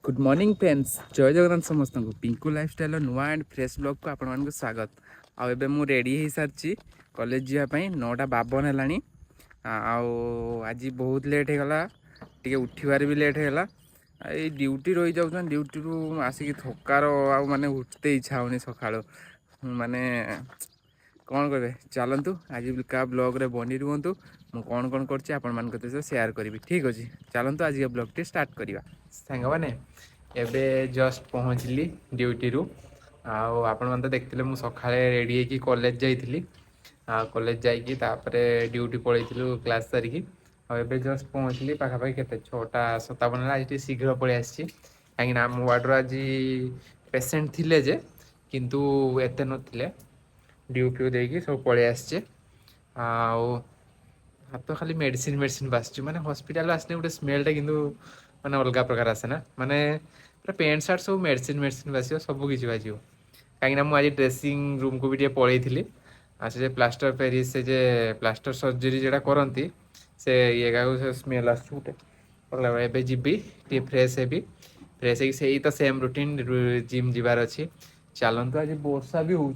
Good morning friends जय जगन्नाथ समस्त को पिंकू लाइफस्टाइल नुआ एंड फ्रेश ब्लॉग को आपण मानक स्वागत। आबे मु रेडी हो सारी कॉलेज जावाई 9:52 है। आज बहुत लेट हो गला टे उठिबार भी लेट होगा। ये ड्यूटी रही जाऊँ ड्यूटी रू आसिक थकार माने उठते इच्छा होनी सका माने कौन कहे चलतु आज का ब्लॉग रे बनी रुहतु मु कौन कौन कर शेयर करी। ठीक अच्छे चलतु आज ब्लॉग टी स्टार्ट करवा। सांग मैंने एबे जस्ट पहुँचली ड्यूटी रू आपण मैंने तो देखते मुझे सका रेडी होगी कॉलेज जाइली। कॉलेज जाइए ड्यूटी पलू क्लास सारिकी एबे जस्ट पहुँचली पाखापाखि के 6:57 आज शीघ्र पलि आसी कहीं आम वार्ड आज पेसेंट थिले जे किंतु एते नथिले ड्यूटी देकी सब पलि आसचे। हाथ खाली मेडिसिन मेडिसिन बासुची माने हॉस्पिटल आसने गोटे स्मेलटा किंतु माने अलग प्रकार आसे ना माने पूरा पेंट सार्ट सब मेडिसिन मेडिसिन बासियो सब किसी बाजियो कहीं मुझे ड्रेसिंग रूम को भी पलि थी। से प्लास्टर पेरिस से जे प्लास्टर सर्जरी जोड़ा करती से ये का स्मेल आसुटे ए जीबी टे फ्रेश हेबी फ्रेश है तो सेम रुटीन जिम जीवार अच्छी। चलतु आज वर्षा भी हो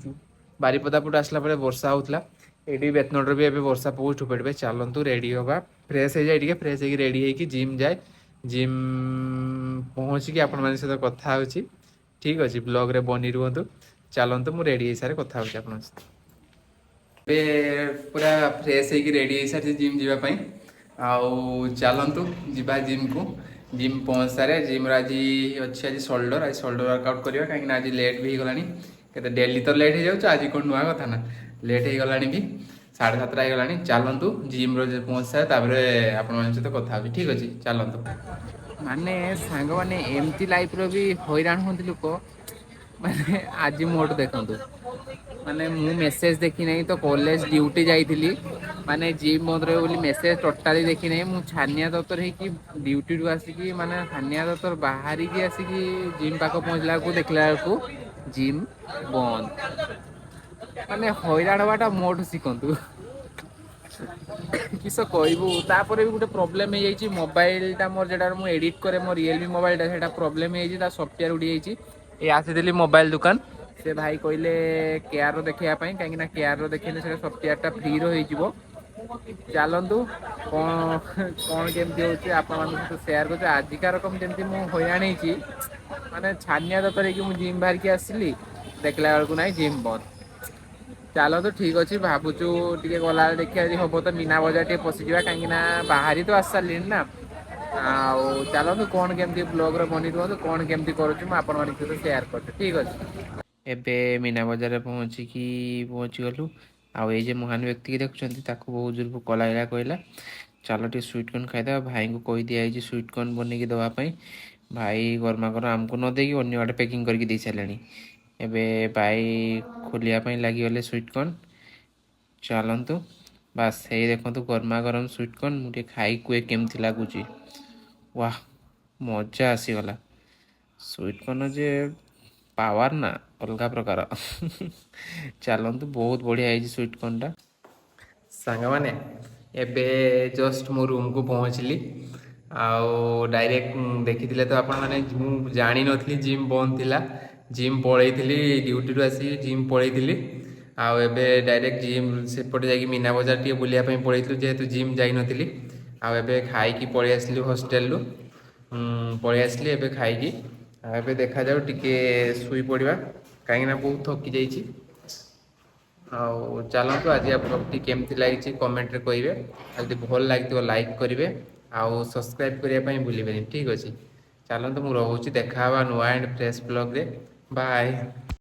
बारीपदा पुट आसला वर्षा होता ये बेतनोटर भी एबे वर्षा पकड़ ठुपे चलतु रेडी होगा फ्रेश हो जाए फ्रेश हो रेडी होगी जिम जाए जिम पहुँचिकी आपण मान सहित कथा होची। ठीक अच्छे ब्लॉग रे बनी रुहतु चलतु मु रेडी सारे कथा होची आपण पूरा फ्रेश होगी रेडी सारी जिम जावाई। चलतु जीवा जिम को जिम पहुँच सारे जिम आज अच्छी आज शोल्डर वर्कआउट करवा कहीं आज लेट भी गलानी के डेली तो लेट हो जाए आज कौन नुआ कथा ना लेट हो गलानी भी 7:30 होगलानी। चलतु जिम पहुँच सारे आपण सहित कथा हो। ठीक अच्छे चलतु माने सांग माने एमती लाइफ रो भी हैरान होती लोक माने आज मोट देखु माने मु मेसेज देखी नहीं तो कॉलेज ड्यूटी जाइली माने जिम बंद रहे बोली मेसेज टोटाली देखी नहीं मु छानिया दत्तर है ड्यूटी रू आसिकी माने छानिया दत्तर बाहरी की आसिकी जिम पाख पहुँचला को देखला को जिम बंद माने हैरान हवाटा मोट शिखु किस कहूँ भी गोटे प्रोब्लेम हो जाए मोबाइलटा मोर जो मुझे एडिट करे मो रियलमी मोबाइलटा प्रोब्लेम हो सफ्टवेयर उड़ी जाइए। ये आसी मोबाइल दुकान से भाई कहले केयर देखापी कहीं केयर देखे से सफ्टवेयर फ्री रही। चलतु कौन कौन केमती हो आप सेयार कर आजिका रकम जमी मुझे हैरान माने छानिया दरकार कि जिम बाहर की आसली देखला बेलू ना जिम बंद। चलो ठीक अच्छे भावुचु टे गला देखिए हम तो मीना बजार टे पशिजा कहीं बाहरी तो आस सारे ना चलतु कौन केमती ब्लॉग बनी रुहतु कौन केमती करुँच सेयार कर। ठीक अच्छे एबे मीना बजार पहुँची गलु आए महान व्यक्ति की देखुं बहुत जोर भोक लगे कहला चलो टे स्वीट कॉर्न खाईदे भाई को कही दिखाई स्वीट कॉर्न बनई देवाई भाई गरमा गरम आमको न देकी अन्य आड़े पैकिंग करके दे सारे एबे भाई खोलिया लगिगले स्वीट कॉर्न। चलतु बास यही देखु गरमा गरम स्वीट कॉर्न मुझे खाई कुए केमती लगुच वाह मजा आसीगला स्वीट कॉर्न जे पावर ना अलग प्रकार चलतु बहुत बढ़िया है स्वीट कॉर्न टा सांग माने एबे जस्ट मो रूम को पहुँचली डायरेक्ट देखी तो आपण मैंने जानी नी जिम बंद थिला जिम पलई ड्यूटी रू आसी जिम पलई आबे डायरेक्ट जिम सेपटे जाकि मीना बजार टे बुलायापी पलैलु जेहेतु जिम जाई नथिली आबे खाई पलि आसली हॉस्टेल रू पलि आसली एबे खाई एबे देखा जाऊ टिके शुई पड़ा कहीं बहुत थकी जाइए। चलतु आज ब्लॉगटी केमती लगी कमेंट रे कहिबे जदि भल लगी लाइक करेंगे आउ सब्सक्राइब करने भूलें। ठीक अच्छे चलतु मुझे रोचे देखा नुआ एंड फ्रेश ब्लॉग रे बाय।